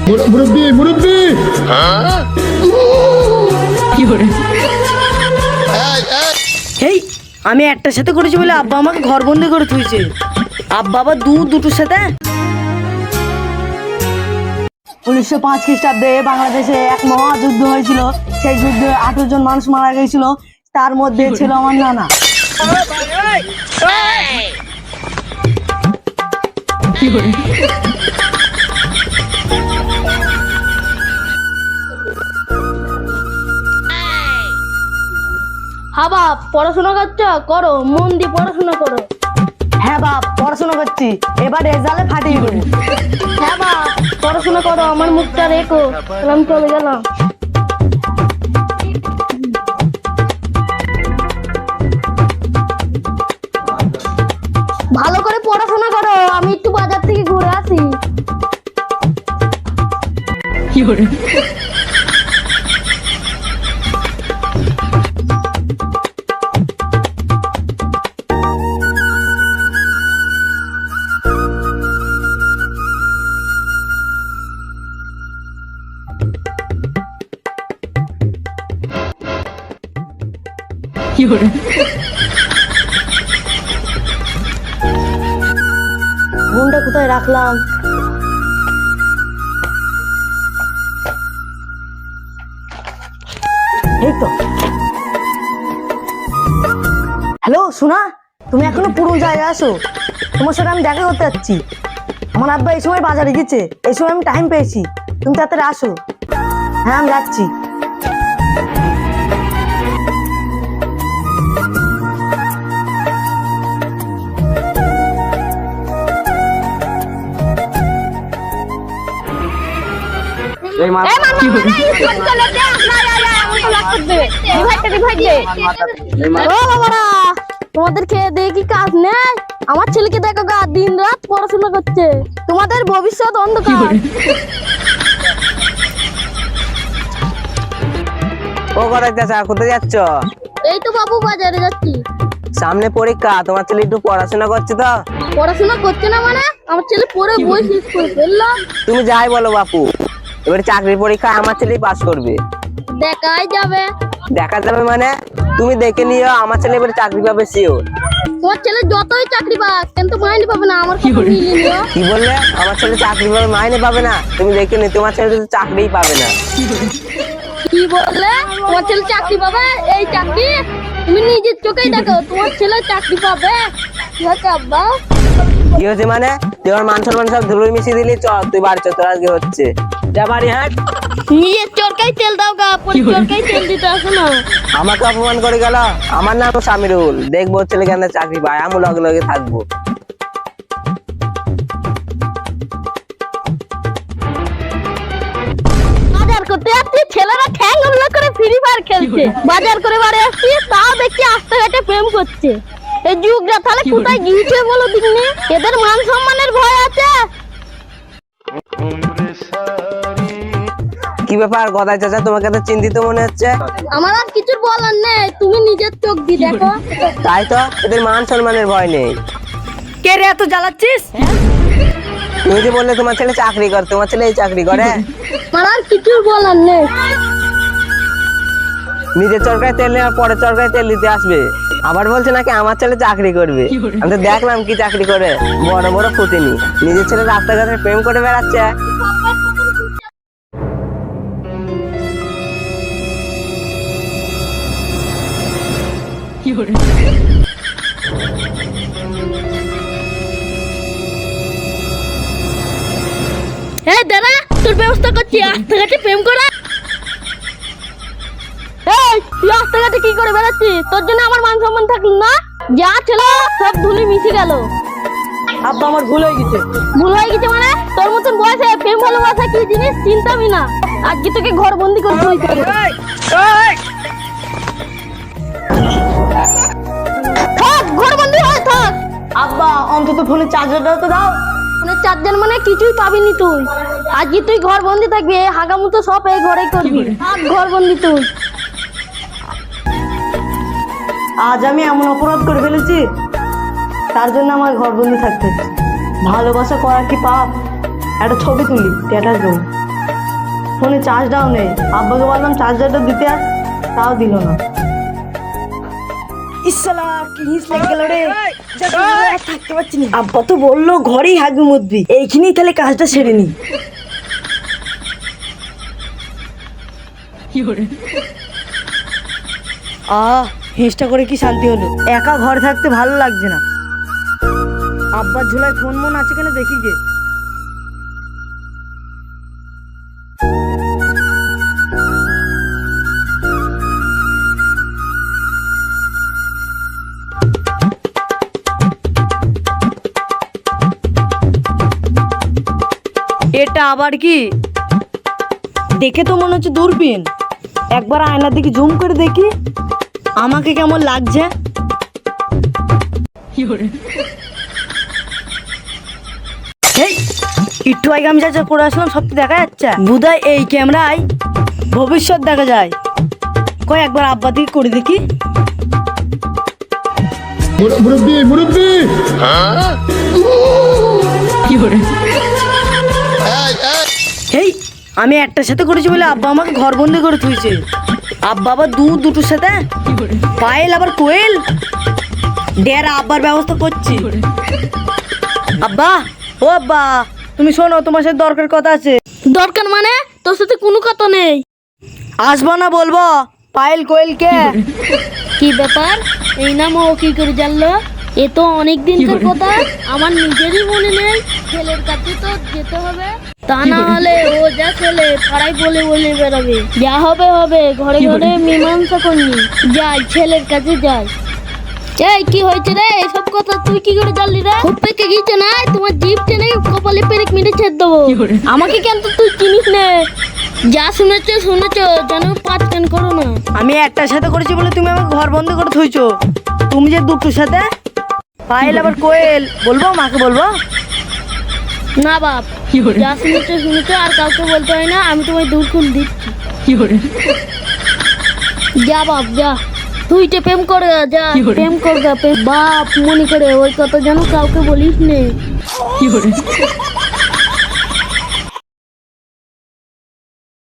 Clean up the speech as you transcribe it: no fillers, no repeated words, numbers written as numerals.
মুরব্বি মুরব্বি কি করে হেই আমি একটার সাথে করেছি বলে আব্বা আমাকে ঘর বন্দি করে থুইছে। আব্বা আবার দুটোর সাথে। 1905 খ্রিস্টাব্দে বাংলাদেশে এক মহাযুদ্ধ হয়েছিল। সেই যুদ্ধে 18 জন মানুষ মারা গিয়েছিল, তার মধ্যে ছিল আমার নানা। কি করে হ্যাঁ বাপ, পড়াশোনা করছো? করো, মন দিয়ে পড়াশোনা করো। হ্যাঁ বাপ, পড়াশোনা করছি, এবার রেজাল্টে ফাটিয়ে দেবো। হ্যাঁ বাপ, পড়াশোনা করো, আমার মুখটা রেখো, আমি চলে গেলাম। ভালো করে পড়াশোনা করো, আমি একটু বাজার থেকে ঘুরে আসি। কি করে কি করে ফোনটা কোথায় রাখলাম? এই তো। হ্যালো সোনা, তুমি এখনো পুরো জায়গায় আসো, তোমার সাথে আমি দেখা করতে যাচ্ছি। আমার আব্বা এই সময় বাজারে গেছে, এই সময় আমি টাইম পেয়েছি, তুমি তাড়াতাড়ি আসো। হ্যাঁ আমি যাচ্ছি। তোমাদের খেয়ে দিয়ে কি কাজ নেই? আমার ছেলেকে দেখো গা, দিন রাত পড়াশোনা করছে, তোমাদের ভবিষ্যৎ অন্ধকার। ও কোথায় চাচা, কোথায় যাচ্ছ? এই তো বাবু, বাজারে যাচ্ছি। সামনে পরীক্ষা, তোমার ছেলে একটু পড়াশোনা করছে তো? পড়াশোনা করছে না মানে? আমার ছেলে পড়ে বই শেষ করে ফেললো। তুমি যাই বলো বাপু, এবারে চাকরির পরীক্ষা আমার ছেলেই পাস করবে। দেখাই যাবে। দেখা যাবে মানে? তুমি দেখে নিও, আমার ছেলে এবারে চাকরি পাবে শিওর। তোমার ছেলে যতই চাকরি পাক, কিন্তু মাইনে পাবে না। আমার কথা মিলিয়ে নিও। কি বললে? আমার ছেলে চাকরি পাবে, মাইনে পাবে না? তুমি দেখে নিও, তোমার ছেলে তো চাকরিই পাবে না। কি বললে? তোমার ছেলে চাকরি পাবে? এই চাকরি তুমি নিজের চোখেই দেখো, তোমার ছেলে চাকরি পাবে। কি হচ্ছে আব্বা? কি হচ্ছে মানে? তোমার মান সম্মান সব ধুলোই মিশিয়ে দিলি। চ তুই বাড়ি চ, তোর আজকে হচ্ছে। যা বাড়ি হাঁট। নিজের চরকায় তেল দাও গা, চরকায় তেল দিতে আসো না। আমাকে অপমান করে গেল। আমার নাম সামিরুল, দেখবো ছেলে কেন চাকরি পায়, আমি লগে লগে থাকবো। বাজার করতে আসছি, ছেলেরা ঠ্যাং হামলা করে ফ্রি ফায়ার খেলছে। বাজার করে বাড়ি আসছি, তাও দেখছি রাস্তাঘাটে প্রেম করছে। এই যুগটা তাহলে কোথায় গিয়েছে বলো দিকনি? এদের মান সম্মানের ভয় আছে? কি ব্যাপার গদাই চাচা, তোমাকে তো চিন্তিত মনে হচ্ছে। আমার আর কিছু বলার নেই, তুমি নিজের চোখ দিয়ে দেখো। তাই তো, এদের মান সম্মানের ভয় নেই। কে রে এত জ্বালাচ্ছিস? তুমি যে বললে তোমার ছেলে চাকরি করে, তোমার ছেলে এই চাকরি করে? আমার আর কিছু বলার নেই। নিজের চরকায় তেল নেওয়ার পরে চরকায় তেল দিতে আসবে, আবার বলছে নাকি আমার ছেলে চাকরি করবে। আমি তো দেখলাম কি চাকরি করে, বড় বড় ফুটিনি। নিজের ছেলে রাস্তাঘাটে প্রেম করে বেড়াচ্ছে। কি করে এই দাদা, তোর ব্যবস্থা করছি, রাস্তাঘাটে প্রেম করা। এই তুই রাস্তাঘাটে কি করে বেড়াচ্ছিস? তোর জন্য আমার মান সম্মান থাকলো না? যা ছিল সব ধুলি মিশে গেল। আব্বা আমার ভুল হয়ে গেছে। ভুল হয়ে গেছে মানে? তোর মতন বয়সে প্রেম ভালোবাসা কি জিনিস চিন্তাবি না। আজকে তোকে ঘর বন্দি করতে হয়েছে। থাক, ঘর বন্দি হয় থাক। আব্বা অন্তত ফোনে চার্জারটাও তো দাও। ফোনের চার্জার মানে কিছুই পাবিনি তুই। আজকে তুই ঘর বন্দি থাকবি, হাগামুতো সব এই ঘরে করবি। থাক ঘর বন্দি তুই। আজ আমি এমন অপরাধ করে ফেলেছি, তার জন্য আমার ঘরবন্দি থাকতে হচ্ছে। ভালোবাসা করা কি পাপ? একটা ছবি তুলি, স্ট্যাটাস দেবো। ফোনে চার্জটাও নেই। আব্বাকে বললাম চার্জারটা দিতে, আর তাও দিল না। ইসালা কি হিস লেগে গেল রে, আর থাকতে পারছি না। আব্বা তো বললো ঘরেই হাগবি মুদবি, এইখানেই তাহলে কাজটা সেরে নি। হিসটা করে কি শান্তি হলো, একা ঘরে থাকতে ভালো লাগছে না। আব্বার ঝোলায় ফোন মন আছে কেন দেখি গে। এটা আবার কি? দেখে তো মনে হচ্ছে দূরবীন। একবার আয়নার দিকে জুম করে দেখি আমাকে কেমন লাগছে। এই, একটু আগে আমি যা যা করে আসলাম সব তো দেখা যাচ্ছে। বোধহয় এই ক্যামেরায় ভবিষ্যৎ দেখা যায়। কই একবার আব্বা দিকে করে দেখি। মুরব্বি মুরব্বি এই, আমি একটার সাথে করেছি বলে আব্বা আমাকে ঘর বন্দি করে থুইছে। আব্বা আবার দুটোর সাথে পায়েল আবার কোয়েল ডের আব্বার ব্যবস্থা করছি। আব্বা, ও আব্বা, তুমি শোনো, তোমার সাথে দরকার কথা আছে। দরকার মানে? তোর সাথে কোনো কথা নেই। আসবো না বলবো। পায়েল কোয়েলকে কি ব্যাপার? এই নাম ও কি করে জানলো? এ তো অনেক দিনকার কথা, আমার নিজেরই মনে নেই। ছেলের কাছে তো যেতে হবে, তা না হলে ও যা ছেলে পাড়ায় বলে বলে বেড়াবে। যা হবে হবে, ঘরে ঘরে মীমাংসা করনি। যাই, ছেলের কাছে যাই। এই কি হয়েছে রে? এসব কথা তুই কি করে জানলি রে? খুব পেকে গিয়েছে না? তোমার জিভ টেনে কপালে পেরেক মেরে ছেড়ে দেবো। আমাকে কেন তো তুই চিনিস না? যা শুনেছো শুনেছো, যেন পাঁচ কেন করো না। আমি একটার সাথে করেছি বলে তুমি আমাকে ঘর বন্ধ করে থুইছো। তুমি যে দুটোর সাথে পায়েল আবার কোয়েল, বলবো মাকে বলবো? না বাপ, যা শুনেছো শুনেছো, আর কাউকে বলতে হয় না। আমি তোমায় দূর করে দিচ্ছি। যা বাপ যা, তুই তো প্রেম করে যা, প্রেম করগা। বাপ মনে করে ওই কথা যেন কাউকে বলিস নে।